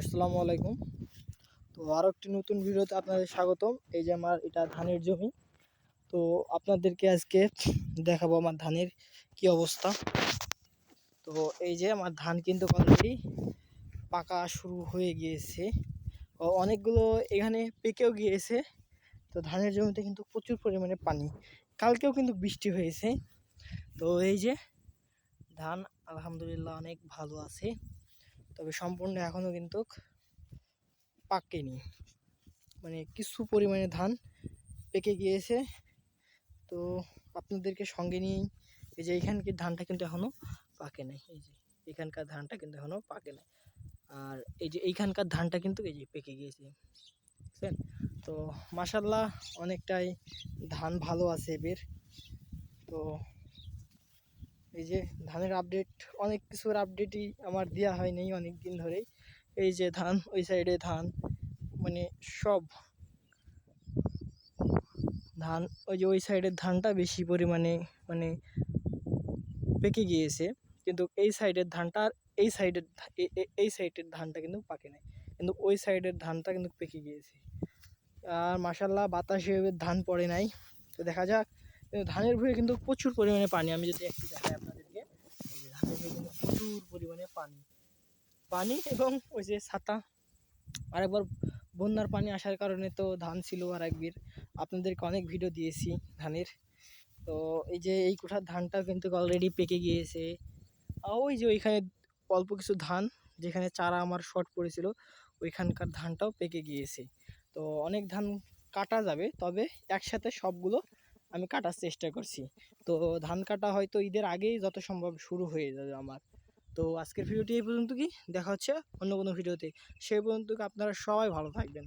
আসসালামু আলাইকুম। তো আরও একটি নতুন ভিডিওতে আপনাদের স্বাগতম। এই যে আমার এটা ধানের জমি। তো আপনাদেরকে আজকে দেখাবো আমার ধানের কি অবস্থা। তো এই যে আমার ধান কিন্তু অলরেডি পাকা শুরু হয়ে গিয়েছে, অনেকগুলো এখানে পেকেও গিয়েছে। তো ধানের জমিতে কিন্তু প্রচুর পরিমাণে পানি, কালকেও কিন্তু বৃষ্টি হয়েছে। তো এই যে ধান আলহামদুলিল্লাহ অনেক ভালো আছে, তবে সম্পূর্ণ এখনও কিন্তু পাকেনি, মানে কিছু পরিমাণে ধান পেকে গিয়েছে। তো আপনাদেরকে সঙ্গে নিয়েই এই যে এইখানকার ধানটা কিন্তু এখনও পাকে নাই, এই যে এখানকার ধানটা কিন্তু এখনও পাকে নাই। আর এই যে এইখানকার ধানটা কিন্তু এই যে পেকে গিয়েছে, বুঝছেন? তো মাশাল্লাহ অনেকটাই ধান ভালো আছে এবার। তো এই যে ধানের আপডেট, অনেক কিছুর আপডেটই আমার দেওয়া হয়নি অনেক দিন ধরেই। এই যে ধান, ওই সাইডে ধান, মানে সব ধান, ওই যে ওই সাইডের ধানটা বেশি পরিমাণে মানে পেকে গিয়েছে, কিন্তু এই সাইডের ধানটা আর এই সাইডের ধানটা কিন্তু পাকে নাই, কিন্তু ওই সাইডের ধানটা কিন্তু পেকে গিয়েছে। আর মাশাল্লাহ বাতাসে এবার ধান পড়ে নাই, তো দেখা যাক। কিন্তু ধানের ভুঁয়ে কিন্তু প্রচুর পরিমাণে পানি, আমি যদি একটু দেখাই আপনাদেরকে, এই যে ধানের ভুঁয়ে কিন্তু প্রচুর পরিমাণে পানি পানি এবং ওই যে ছাতা। আরেকবার বন্যার পানি আসার কারণে তো ধান ছিল আর একবার আপনাদেরকে অনেক ভিডিও দিয়েছি ধানের। তো এই যে এই কোঠার ধানটা কিন্তু অলরেডি পেকে গিয়েছে। ওই যে ওইখানে অল্প কিছু ধান যেখানে চারা আমার শর্ট পড়েছিল, ওইখানকার ধানটাও পেকে গিয়েছে। তো অনেক ধান কাটা যাবে, তবে একসাথে সবগুলো আমি কাটার চেষ্টা করছি। তো ধান কাটা হয়তো ঈদের আগেই যত সম্ভব শুরু হয়ে যাবে আমার। তো আজকের ভিডিওটি এই পর্যন্ত, কি দেখা হচ্ছে অন্য কোনো ভিডিওতে। সেই পর্যন্ত আপনারা সবাই ভালো থাকবেন।